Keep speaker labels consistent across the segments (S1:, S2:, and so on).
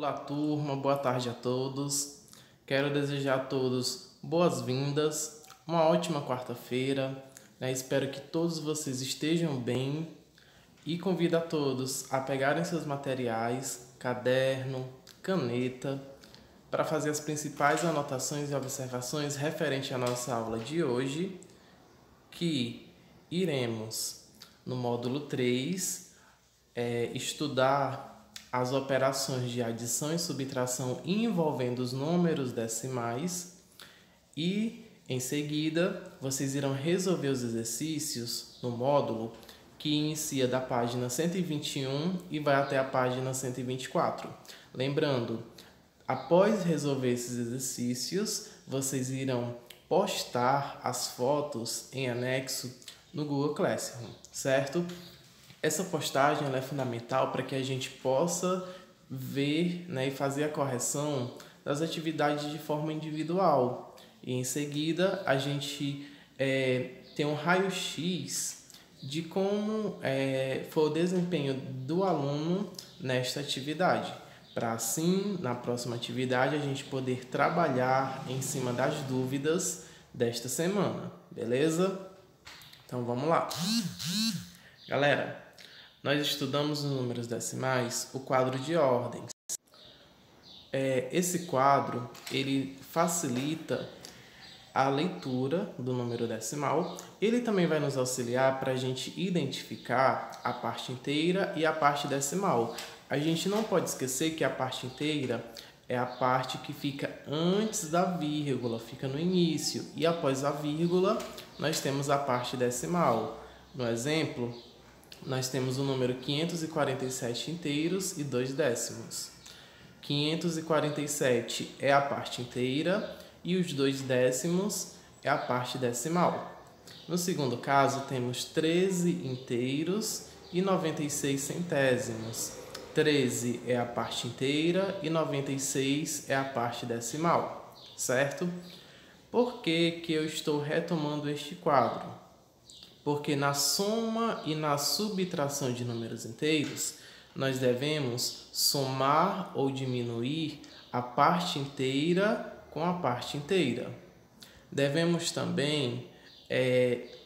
S1: Olá, turma, boa tarde a todos. Quero desejar a todos boas-vindas, uma ótima quarta-feira, né? Espero que todos vocês estejam bem e convido a todos a pegarem seus materiais, caderno, caneta, para fazer as principais anotações e observações referente à nossa aula de hoje, que iremos, no módulo 3, estudar as operações de adição e subtração envolvendo os números decimais e, em seguida, vocês irão resolver os exercícios no módulo que inicia da página 121 e vai até a página 124. Lembrando, após resolver esses exercícios, vocês irão postar as fotos em anexo no Google Classroom, certo? Essa postagem é fundamental para que a gente possa ver, né, e fazer a correção das atividades de forma individual. E em seguida a gente tem um raio-x de como foi o desempenho do aluno nesta atividade, para assim, na próxima atividade, a gente poder trabalhar em cima das dúvidas desta semana, beleza? Então vamos lá. Galera, nós estudamos nos números decimais o quadro de ordens. Esse quadro ele facilita a leitura do número decimal. Ele também vai nos auxiliar para a gente identificar a parte inteira e a parte decimal. A gente não pode esquecer que a parte inteira é a parte que fica antes da vírgula, fica no início. E após a vírgula, nós temos a parte decimal. No exemplo, nós temos o número 547 inteiros e 2 décimos. 547 é a parte inteira e os 2 décimos é a parte decimal. No segundo caso, temos 13 inteiros e 96 centésimos. 13 é a parte inteira e 96 é a parte decimal, certo? Por que eu estou retomando este quadro? Porque na soma e na subtração de números inteiros, nós devemos somar ou diminuir a parte inteira com a parte inteira. Devemos também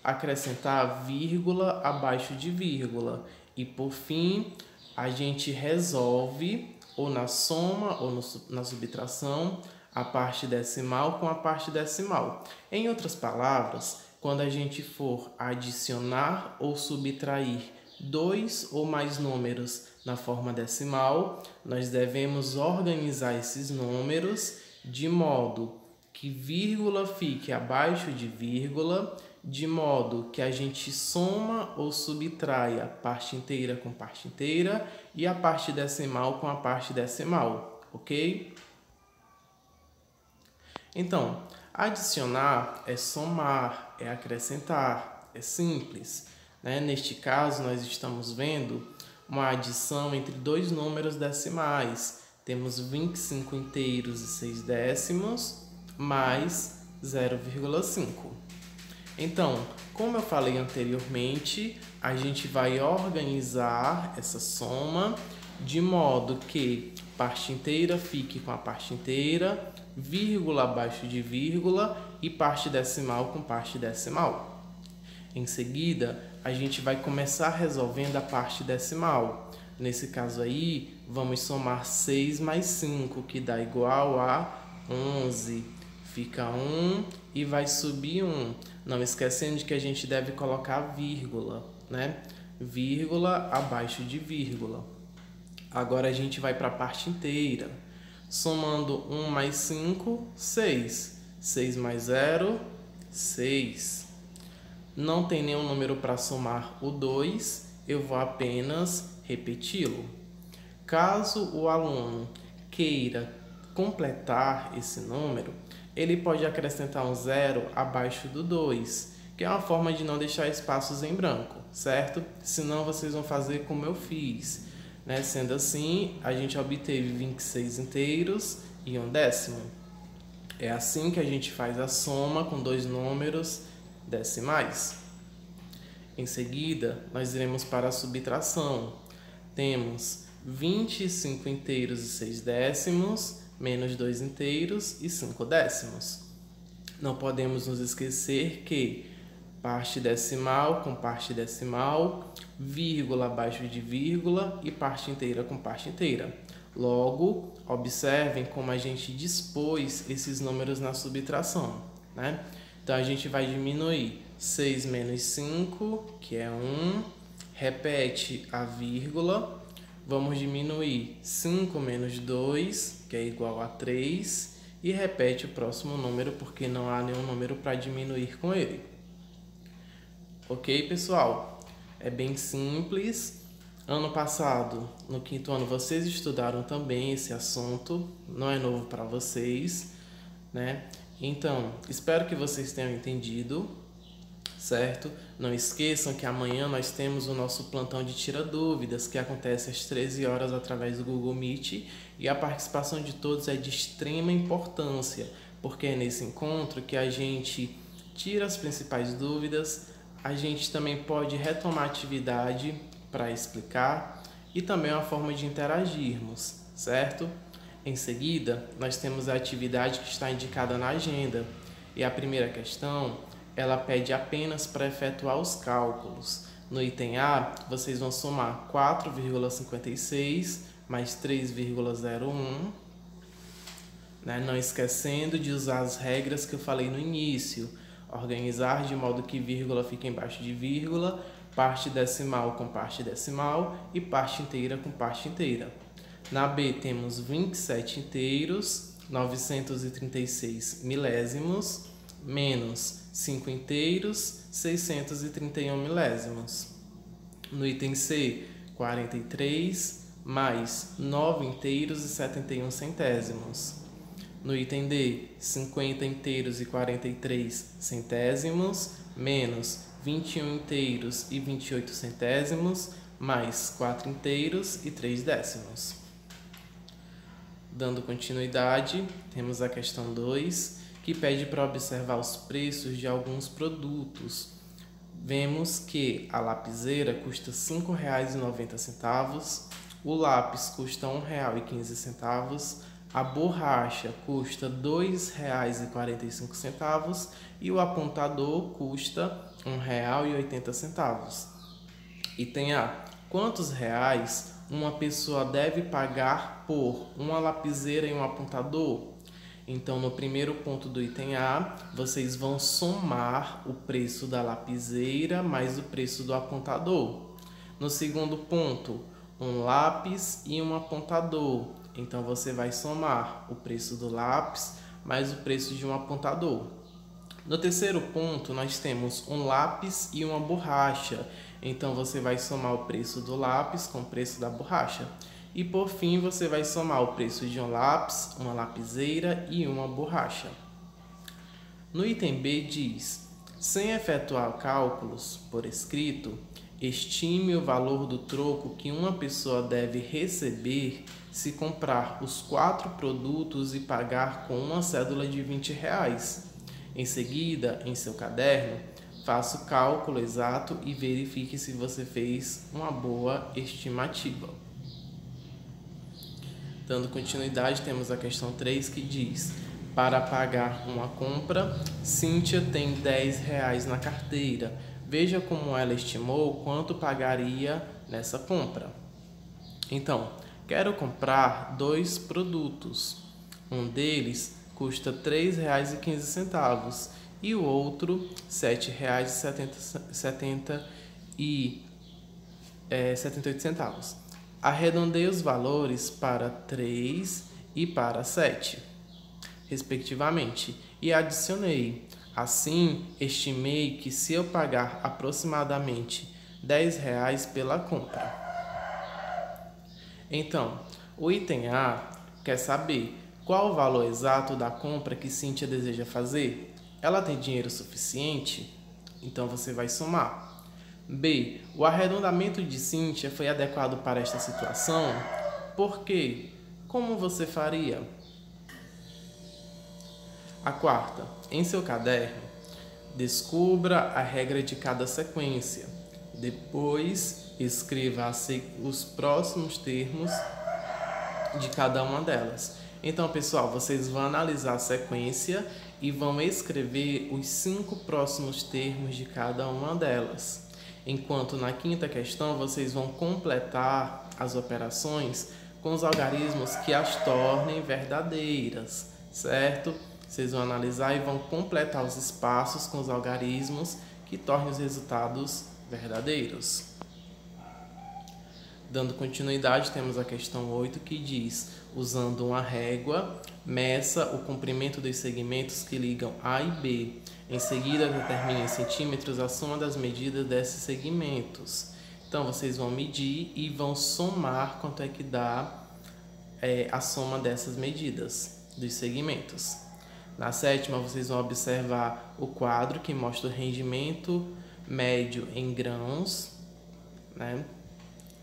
S1: acrescentar vírgula abaixo de vírgula. E, por fim, a gente resolve, ou na soma ou na subtração, a parte decimal com a parte decimal. Em outras palavras, quando a gente for adicionar ou subtrair 2 ou mais números na forma decimal, nós devemos organizar esses números de modo que vírgula fique abaixo de vírgula, de modo que a gente soma ou subtrai a parte inteira com parte inteira e a parte decimal com a parte decimal, ok? Então, adicionar é somar, é acrescentar, é simples, né? Neste caso, nós estamos vendo uma adição entre dois números decimais. Temos 25 inteiros e 6 décimos mais 0,5. Então, como eu falei anteriormente, a gente vai organizar essa soma de modo que parte inteira fique com a parte inteira, vírgula abaixo de vírgula e parte decimal com parte decimal. Em seguida, a gente vai começar resolvendo a parte decimal. Nesse caso aí, vamos somar 6 mais 5, que dá igual a 11. Fica 1 e vai subir 1. Não esquecendo de que a gente deve colocar vírgula, né? Vírgula abaixo de vírgula. Agora a gente vai para a parte inteira. Somando 1 mais 5, 6. 6 mais 0, 6. Não tem nenhum número para somar o 2, eu vou apenas repeti-lo. Caso o aluno queira completar esse número, ele pode acrescentar um 0 abaixo do 2, que é uma forma de não deixar espaços em branco, certo? Senão vocês vão fazer como eu fiz, né? Sendo assim, a gente obteve 26 inteiros e 1 décimo. É assim que a gente faz a soma com dois números decimais. Em seguida, nós iremos para a subtração. Temos 25 inteiros e 6 décimos, menos 2 inteiros e 5 décimos. Não podemos nos esquecer que parte decimal com parte decimal, vírgula abaixo de vírgula e parte inteira com parte inteira. Logo, observem como a gente dispôs esses números na subtração, né? Então, a gente vai diminuir 6 menos 5, que é 1, repete a vírgula, vamos diminuir 5 menos 2, que é igual a 3, e repete o próximo número, porque não há nenhum número para diminuir com ele. Ok, pessoal? É bem simples. Ano passado, no 5º ano, vocês estudaram também esse assunto, não é novo para vocês, né? Então, espero que vocês tenham entendido, certo? Não esqueçam que amanhã nós temos o nosso plantão de tira dúvidas, que acontece às 13 horas através do Google Meet, e a participação de todos é de extrema importância, porque é nesse encontro que a gente tira as principais dúvidas, a gente também pode retomar a atividade para explicar e também uma forma de interagirmos, certo? Em seguida, nós temos a atividade que está indicada na agenda, e a primeira questão, ela pede apenas para efetuar os cálculos. No item A, vocês vão somar 4,56 mais 3,01, né? Não esquecendo de usar as regras que eu falei no início, organizar de modo que vírgula fique embaixo de vírgula, parte decimal com parte decimal e parte inteira com parte inteira. Na B temos 27 inteiros, 936 milésimos, menos 5 inteiros, 631 milésimos. No item C, 43 mais 9 inteiros e 71 centésimos. No item D, 50 inteiros e 43 centésimos, menos 21 inteiros e 28 centésimos, mais 4 inteiros e 3 décimos. Dando continuidade, temos a questão 2, que pede para observar os preços de alguns produtos. Vemos que a lapiseira custa R$ 5,90, o lápis custa R$ 1,15, a borracha custa R$ 2,45 e o apontador custa R$ 1,80. Item A. Quantos reais uma pessoa deve pagar por uma lapiseira e um apontador? Então, no primeiro ponto do item A, vocês vão somar o preço da lapiseira mais o preço do apontador. No segundo ponto, um lápis e um apontador. Então, você vai somar o preço do lápis mais o preço de um apontador. No terceiro ponto, nós temos um lápis e uma borracha. Então, você vai somar o preço do lápis com o preço da borracha. E, por fim, você vai somar o preço de um lápis, uma lapiseira e uma borracha. No item B diz, sem efetuar cálculos por escrito, estime o valor do troco que uma pessoa deve receber se comprar os 4 produtos e pagar com uma cédula de R$ 20. Em seguida, em seu caderno, faça o cálculo exato e verifique se você fez uma boa estimativa. Dando continuidade, temos a questão 3 que diz, para pagar uma compra, Cíntia tem R$ 10 na carteira. Veja como ela estimou quanto pagaria nessa compra. Então, quero comprar 2 produtos. Um deles custa R$ 3,15 e o outro R$ 7,78. Arredondei os valores para 3 e para 7, respectivamente, e adicionei. Assim, estimei que se eu pagar aproximadamente R$ 10 pela compra. Então, o item A quer saber qual o valor exato da compra que Cíntia deseja fazer. Ela tem dinheiro suficiente? Então, você vai somar. B. O arredondamento de Cíntia foi adequado para esta situação? Por quê? Como você faria? A quarta. Em seu caderno, descubra a regra de cada sequência. Depois, escreva os próximos termos de cada uma delas. Então, pessoal, vocês vão analisar a sequência e vão escrever os 5 próximos termos de cada uma delas. Enquanto na quinta questão, vocês vão completar as operações com os algarismos que as tornem verdadeiras, certo? Vocês vão analisar e vão completar os espaços com os algarismos que tornem os resultados verdadeiros. Dando continuidade, temos a questão 8 que diz: usando uma régua, meça o comprimento dos segmentos que ligam A e B. Em seguida, determine em centímetros a soma das medidas desses segmentos. Então, vocês vão medir e vão somar quanto é que dá a soma dessas medidas dos segmentos. Na sétima, vocês vão observar o quadro que mostra o rendimento médio em grãos, né?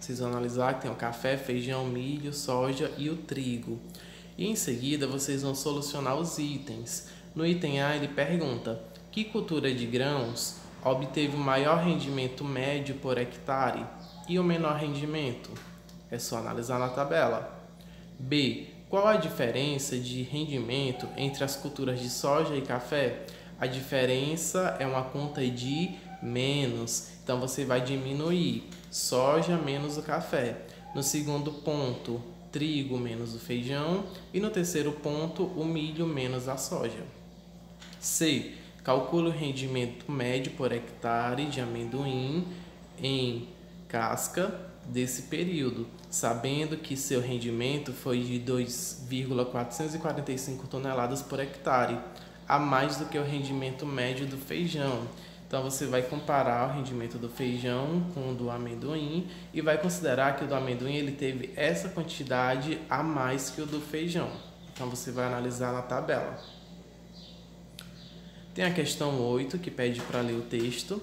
S1: Vocês vão analisar que tem o café, feijão, milho, soja e o trigo. E em seguida, vocês vão solucionar os itens. No item A, ele pergunta: que cultura de grãos obteve o maior rendimento médio por hectare e o menor rendimento? É só analisar na tabela. B. Qual a diferença de rendimento entre as culturas de soja e café? A diferença é uma conta de menos, então você vai diminuir soja menos o café. No segundo ponto, trigo menos o feijão. E no terceiro ponto, o milho menos a soja. C. Calcule o rendimento médio por hectare de amendoim em casca desse período, sabendo que seu rendimento foi de 2,445 toneladas por hectare, a mais do que o rendimento médio do feijão. Então, você vai comparar o rendimento do feijão com o do amendoim e vai considerar que o do amendoim ele teve essa quantidade a mais que o do feijão. Então, você vai analisar na tabela. Tem a questão 8, que pede para ler o texto.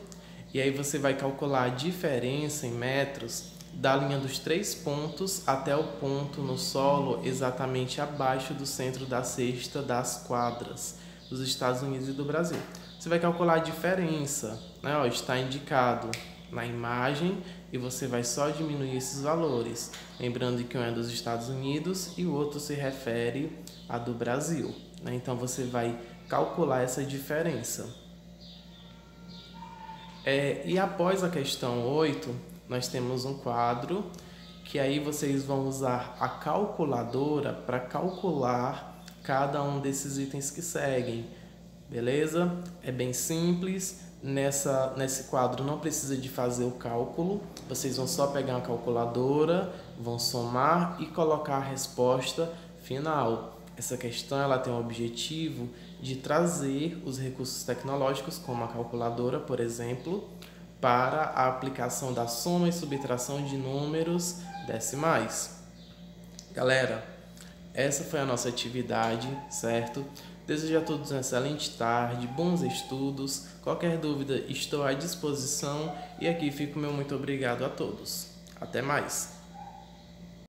S1: E aí você vai calcular a diferença em metros da linha dos 3 pontos até o ponto no solo exatamente abaixo do centro da cesta das quadras dos Estados Unidos e do Brasil. Você vai calcular a diferença, né? Ó, está indicado na imagem e você vai só diminuir esses valores. Lembrando que um é dos Estados Unidos e o outro se refere a do Brasil, né? Então você vai calcular essa diferença. E após a questão 8, nós temos um quadro que aí vocês vão usar a calculadora para calcular cada um desses itens que seguem. Beleza? É bem simples. Nesse quadro não precisa de fazer o cálculo. Vocês vão só pegar uma calculadora, vão somar e colocar a resposta final. Essa questão ela tem o objetivo de trazer os recursos tecnológicos, como a calculadora, por exemplo, para a aplicação da soma e subtração de números decimais. Galera, essa foi a nossa atividade, certo? Desejo a todos uma excelente tarde, bons estudos. Qualquer dúvida, estou à disposição. E aqui fico meu muito obrigado a todos. Até mais!